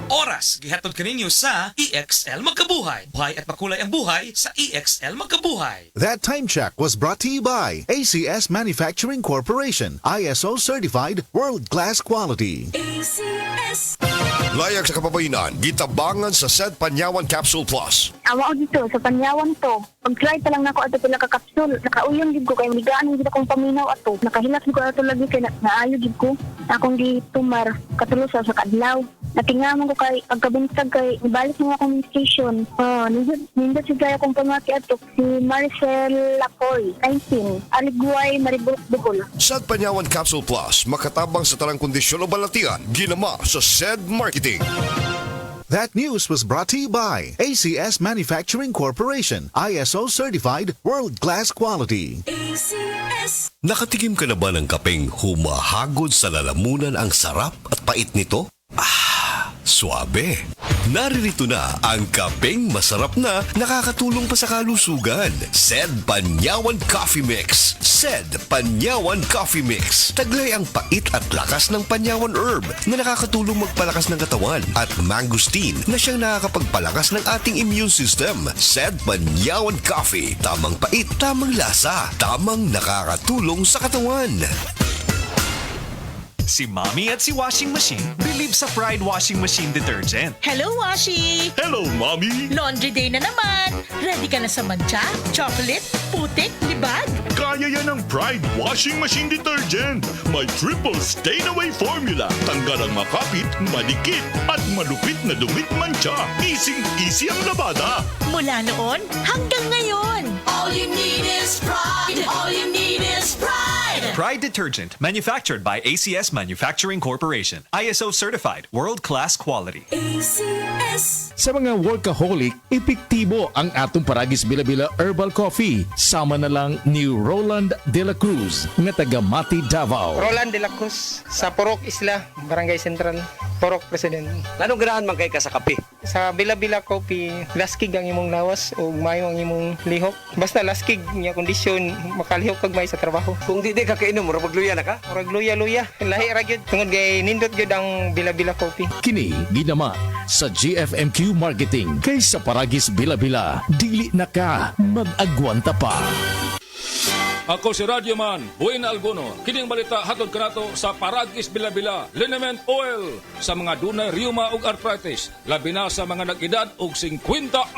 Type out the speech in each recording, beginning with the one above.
Oras, gihatod kaninyo sa EXL Magkabuhay. Buhay at makulay ang buhay sa EXL Magkabuhay. That time check was brought to you by ACS Manufacturing Corporation, ISO certified world-class quality. ACS. Layag sa kapabayinan, gitabangan sa SED Panyawan Capsule Plus. Awa ko dito, sa Panyawan to. Pag-try pa lang na ako ato pila ka-capsule. Nakauyon gid ko kay migaan gid akong paminaw ato. Nakahilak gid ko ato lagi kay naayo gid ko. Akong gitumar katulo sa kadlaw. Natingaman ko kay pagkabuntag kay ibalik mo akong station. Nindot si gaya kong pamati ato si Maricel Lacoy, 19, Aliguay, Maribok, Bohol. SED Panyawan Capsule Plus, makatabang sa tarang kondisyon o balatian, ginama sa SED Marketing. That news was brought to you by ACS Manufacturing Corporation, ISO certified world-class quality. ACS. Nakatikim ka na ba ng kapeng humahagod sa lalamunan ang sarap at pait nito? Suabe. Naririto na ang kapeng masarap na nakakatulong pa sa kalusugan. SED Panyawan Coffee Mix. SED Panyawan Coffee Mix. Taglay ang pait at lakas ng Panyawan Herb na nakakatulong magpalakas ng katawan at mangosteen na siyang nakakapagpalakas ng ating immune system. SED Panyawan Coffee. Tamang pait, tamang lasa, tamang nakakatulong sa katawan. Si Mommy at si Washing Machine believe sa Pride Washing Machine Detergent. Hello, Washi! Hello, Mommy! Laundry day na naman! Ready ka na sa mancha, chocolate, putik, libag? Kaya yan ang Pride Washing Machine Detergent. May triple stain-away formula. Tanggal ang makapit, malikit, at malupit na dumit mancha. Easy ang labada. Mula noon hanggang ngayon. All you need is pride. All you need is pride. Pride Detergent, manufactured by ACS Manufacturing Corporation. ISO certified, world-class quality. ACS. Sa mga workaholic, epektibo ang atong Paragis Bila-Bila Herbal Coffee. Sama na lang ni Roland De La Cruz nga taga Mati, Davao. Roland De La Cruz sa Purok Isla, Barangay Central, Purok President. Anong ganahan man kay ka sa kape? Sa Bila-Bila Coffee, laskig ang imong lawas o mayo ang imong lihok. Basta laskig niya kondisyon, makalihok kag may sa trabaho. Kung di ka kainom, murag magluya na ka? Murag luya-luya, lahi ra gyud tungod kay nindot gyud ang Bila-Bila Coffee. Kini ginama sa GFMQ Marketing. Kay sa Paragis Bila-Bila, dili na ka mag-agwanta pa. Ako si Radyoman, Buena Alguno. Kining balita hatod kanato sa Paragis Bila-Bila, Liniment Oil sa mga dunay rheuma ug arthritis, labi na sa mga nag-edad og 50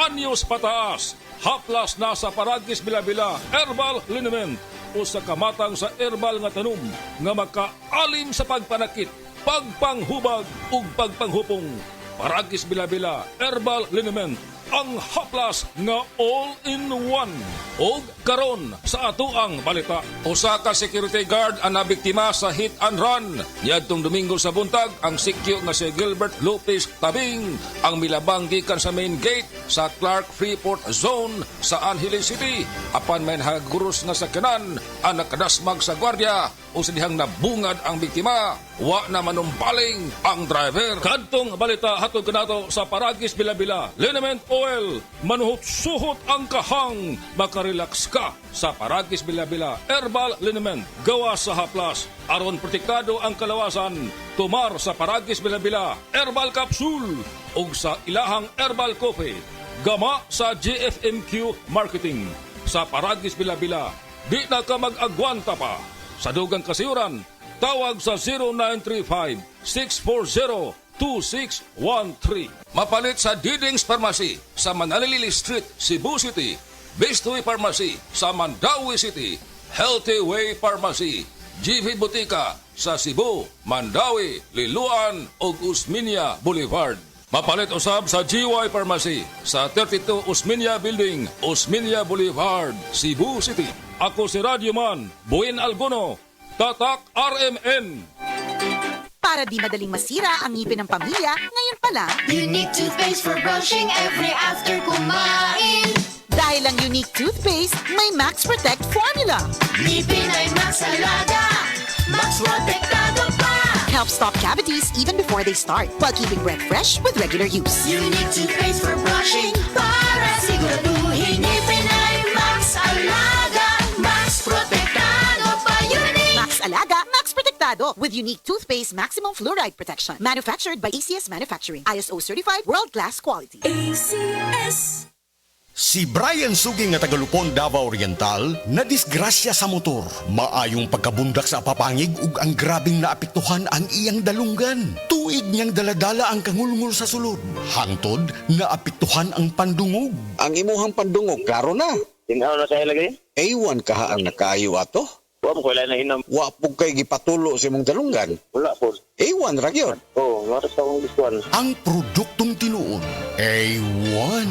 anyos pataas. Haplas na sa Paragis Bila-Bila, Herbal Liniment o sa kamatang sa herbal nga tanom nga makaalim sa pagpanakit, pagpanghubag ug pagpanghupong. Paragis Bila-Bila, Herbal Liniment, ang haplas nga all-in-one. O karon sa atoang balita, usa ka security guard ang nabiktima sa hit and run. Niadtong Domingo sa buntag, ang sikyo nga si Gilbert Lopez Tabing ang milabang gikan sa main gate sa Clark Freeport Zone sa Angeles City. Apan may nahagurus nga sakyanan ang nakadasmag sa gwardiya o sa dihang nabungad ang biktima. Wa na manumbaling ang driver. Kadtong balita hatod kanato sa Paragis Bila-Bila, Liniment Oil, manuhot-suhot ang kahang, makarelax ka sa Paragis Bila-Bila Herbal Liniment, gawa sa haplas aron protektado ang kalawasan. Tumar sa Paragis Bila-Bila Herbal Capsule ug sa ilahang Herbal Coffee, gama sa GFMQ Marketing. Sa Paragis Bila-Bila, di na ka mag-agwanta pa. Sa dugang kasayuran, tawag sa 0935-640-2613. Mapalit sa Diding's Pharmacy sa Manalili Street, Cebu City. Bestway Pharmacy sa Mandawi City. Healthy Way Pharmacy, GV Butika sa Cebu, Mandawi, Liloan ug Usmeña Boulevard. Mapalit usab sa GY Pharmacy sa 32 Usmeña Building, Usmeña Boulevard, Cebu City. Ako si Radyoman, Buena Alguno, Tatak RMN. Para di madaling masira ang ngipin ng pamilya, ngayon pa lang, Unique toothpaste for brushing every after kumain. dahil ang unique toothpaste, may Max Protect formula. Ngipin ay Max Alaga, Max Protectado pa. Helps stop cavities even before they start, while keeping breath fresh with regular use. Unique toothpaste for brushing para siguraduhin ngipin ay Max Alaga, Max Protectado pa. Unique Max Alaga, Max Protectado. Sigurado with unique toothpaste maximum fluoride protection. Manufactured by ACS Manufacturing. ISO certified world-class quality. ACS. Si Brian Suging nga tagalupon Davao Oriental na disgrasya sa motor. Maayong pagkabundak sa papangig ug ang grabing naapektuhan ang iyang dalunggan. Tuig niyang daladala ang kangulngul sa sulod. Hangtod naapektuhan ang pandungog. Ang imuhang pandungog, klaro na. Tinaw na kaya lagay? A1 ka ang nakaayo ato. Wa mo kailan na hinam. Wa po kay gipatulo sa imong dalunggan. Wala po. A1 ra gyud. Oo, maras akong diskuan. Ang produktong tinuod, A1.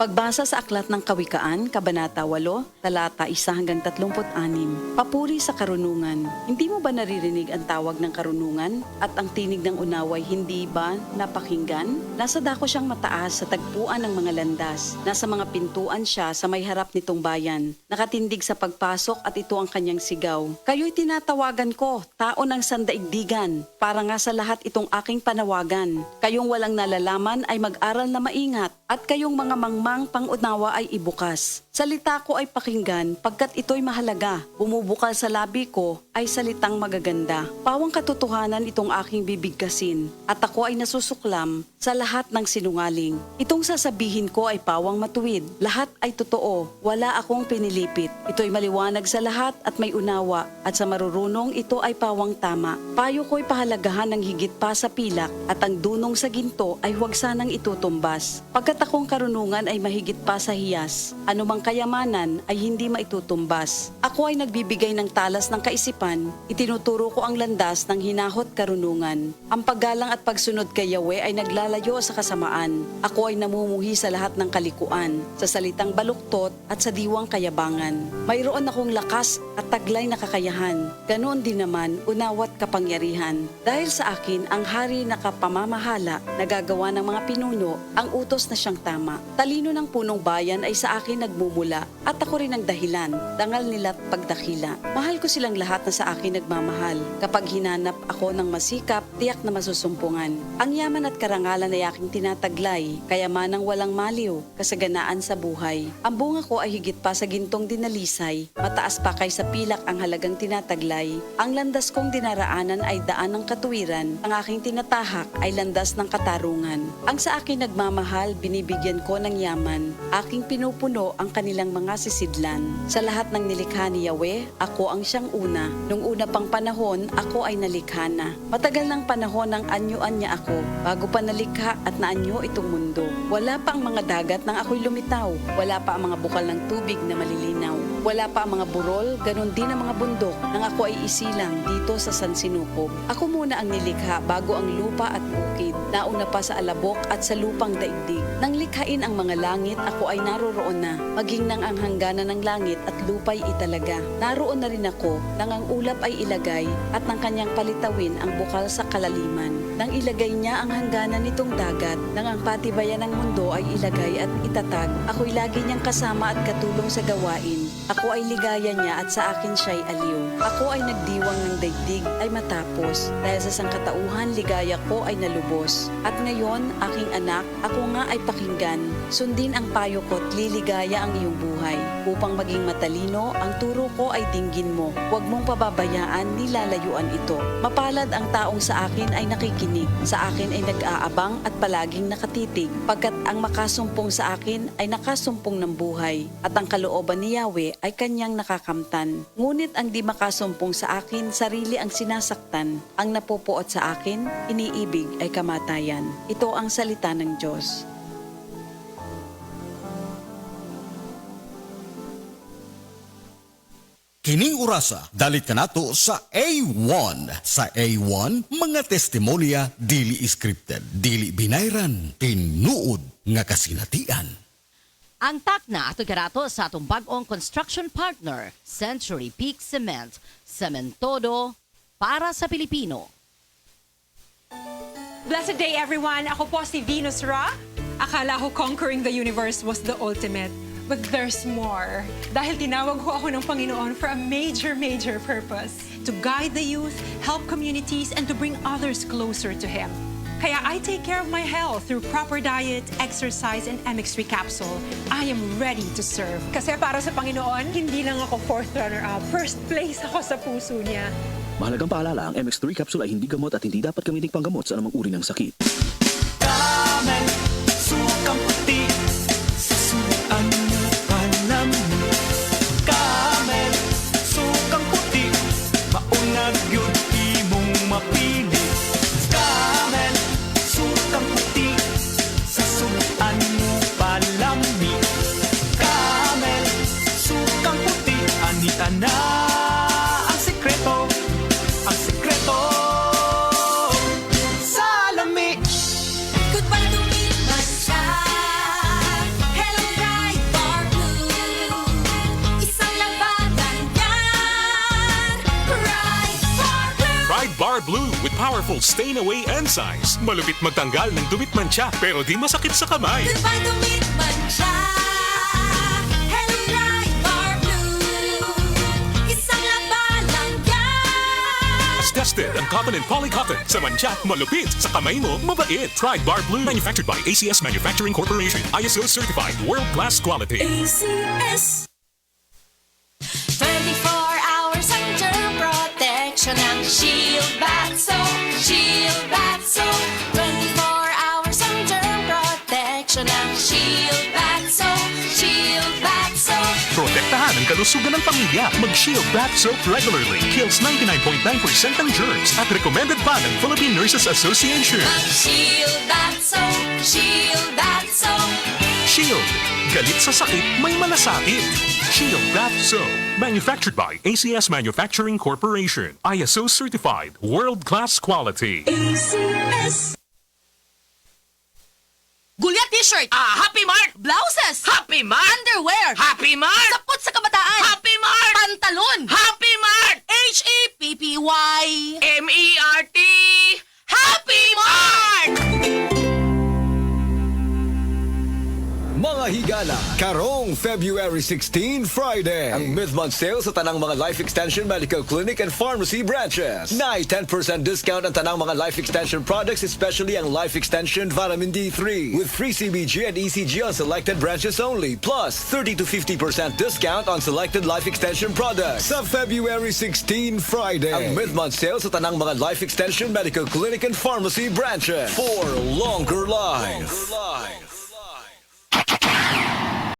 Pagbasa sa Aklat ng Kawikaan, Kabanata 8, Talata 1 hanggang 36. Papuri sa karunungan. Hindi mo ba naririnig ang tawag ng karunungan at ang tinig ng unaway hindi ba napakinggan? Nasa dako siyang mataas sa tagpuan ng mga landas. Nasa mga pintuan siya sa may harap nitong bayan. Nakatindig sa pagpasok at ito ang kanyang sigaw. Kayo'y tinatawagan ko, tao ng sandaigdigan. Para nga sa lahat itong aking panawagan. Kayong walang nalalaman ay mag-aral na maingat at kayong mga mangmang pangunawa ay ibukas. Salita ko ay pakinggan pagkat ito'y mahalaga. Bumubukal sa labi ko ay salitang magaganda. Pawang katotohanan itong aking bibigkasin at ako ay nasusuklam sa lahat ng sinungaling. Itong sasabihin ko ay pawang matuwid. Lahat ay totoo. Wala akong pinilipit. Ito'y maliwanag sa lahat at may unawa at sa marurunong ito ay pawang tama. Payo ko'y pahalagahan ng higit pa sa pilak at ang dunong sa ginto ay huwag sanang itutumbas. Pagkat akong karunungan ay mahigit pa sa hiyas. Anumang kayamanan ay hindi maitutumbas. Ako ay nagbibigay ng talas ng kaisipan. Itinuturo ko ang landas ng hinahot karunungan. Ang paggalang at pagsunod kay Yahweh ay naglalayo sa kasamaan. Ako ay namumuhi sa lahat ng kalikuan, sa salitang baluktot at sa diwang kayabangan. Mayroon akong lakas at taglay na kakayahan. Ganoon din naman unawat kapangyarihan. Dahil sa akin ang hari na kapamamahala, nagagawa ng mga pinuno ang utos na siyang tama. Talino ng punong bayan ay sa akin nagmumula at ako rin ang dahilan, dangal nila't pagdakila. Mahal ko silang lahat na sa akin nagmamahal. Kapag hinanap ako ng masikap, tiyak na masusumpungan. Ang yaman at karangalan ay aking tinataglay, kayamanang walang maliw, kasaganaan sa buhay. Ang bunga ko ay higit pa sa gintong dinalisay, mataas pa kaysa pilak ang halagang tinataglay. Ang landas kong dinaraanan ay daan ng katuwiran, ang aking tinatahak ay landas ng katarungan. Ang sa akin nagmamahal, binibigyan ko ng yaman. Aking pinupuno ang kanilang mga sisidlan. Sa lahat ng nilikha ni Yahweh, ako ang siyang una. Nung una pang panahon, ako ay nalikha na. Matagal ng panahon ang anyuan niya ako, bago pa nalikha at naanyo itong mundo. Wala pa ang mga dagat nang ako'y lumitaw. Wala pa ang mga bukal ng tubig na malilinaw. Wala pa ang mga burol, ganun din ang mga bundok nang ako ay isilang dito sa San Sinukob. Ako muna ang nilikha bago ang lupa at bukid. Nauna pa sa alabok at sa lupang daigdig. Nang likhain ang mga langit, ako ay naroroon na. Maging nang ang hangganan ng langit at lupa'y italaga. Naroon na rin ako nang ang ulap ay ilagay at nang kanyang palitawin ang bukal sa kalaliman. Nang ilagay niya ang hangganan nitong dagat, nang ang patibayan ng mundo ay ilagay at itatag, ako'y lagi niyang kasama at katulong sa gawain. Ako ay ligaya niya at sa akin siya'y aliw. Ako ay nagdiwang ng daigdig ay matapos. Dahil sa sangkatauhan, ligaya ko ay nalubos. At ngayon, aking anak, ako nga ay pakinggan. Sundin ang payo ko't liligaya ang iyong buhay. Upang maging matalino, ang turo ko ay dinggin mo. Huwag mong pababayaan, nilalayuan ito. Mapalad ang taong sa akin ay nakikinig. Sa akin ay nag-aabang at palaging nakatitig. Pagkat ang makasumpong sa akin ay nakasumpong ng buhay. At ang kalooban ni Yahweh ay kanyang nakakamtan. Ngunit ang di makasumpong sa akin, sarili ang sinasaktan. Ang napupuot sa akin, iniibig ay kamatayan. Ito ang salita ng Diyos. Kining orasa, dalit ka nato sa A1. Sa A1, mga testimonya dili scripted, dili binayran, tinuod nga kasinatian. Ang takna ato karato sa atong bag-ong construction partner, Century Peak Cement, Cementodo para sa Pilipino. Blessed day everyone! Ako po si Venus Ra. Akala ko conquering the universe was the ultimate. But there's more. Dahil tinawag ho ako ng Panginoon for a major purpose. To guide the youth, help communities, and to bring others closer to Him. Kaya I take care of my health through proper diet, exercise, and MX3 capsule. I am ready to serve. Kasi para sa Panginoon, hindi lang ako fourth runner-up. First place ako sa puso niya. Mahalagang paalala, ang MX3 capsule ay hindi gamot at hindi dapat gamiting panggamot sa anumang uri ng sakit. Camel, sukang puti, susuan mo palamig. Camel, sukang puti, maunag yun imong mapili. Camel, sukang puti, susuan mo palamig. Camel, sukang puti, anita na ang sekreto. Ang sekreto sa lami. Goodbye to meet my side. Hello, Pride Bar Blue. Isang labanan yan. Pride Bar Blue. Pride Bar Blue with powerful stain-away enzymes. Malupit magtanggal ng dumit mancha pero di masakit sa kamay. Goodbye to meet my side. Hello, Pride Bar Blue. Isang labanan yan. As tested ang cotton and polycotton. Sa mancha, malupit. Sa kamay mo, mabait. Pride Bar Blue. Manufactured by ACS Manufacturing Corporation. ISO certified. World-class quality. ACS. 24 hours ang germ protection ng Shield Bath Soap. Shield Bath Soap. 24 hours ang germ protection ng Shield Bath Soap. Shield Bath Soap. Protektahan ang kalusugan ng pamilya. Mag-Shield Bath Soap regularly. Kills 99.9% ng germs at recommended pa ng Philippine Nurses Association. Shield Bath Soap. Shield Bath Soap. Shield. Galit sa sakit, may malasakit. Shield Bath Soap. Manufactured by ACS Manufacturing Corporation. ISO certified. World-class quality. ACS. Gulya t-shirt. Happy Mart. Blouses. Happy Mart. Underwear. Happy Mart. Sapot sa kabataan. Happy Mart. Pantalon. Happy Mart. HAPPY. MERT. Happy Mart. Mga higala, karong February 16, Friday, ang mid-month sale sa tanang mga Life Extension Medical Clinic and Pharmacy branches. Nai 10% discount ang tanang mga Life Extension products, especially ang Life Extension Vitamin D3, with free CBG and ECG on selected branches only, plus 30 to 50% discount on selected Life Extension products. Sa February 16, Friday, ang mid-month sale sa tanang mga Life Extension Medical Clinic and Pharmacy branches for longer life.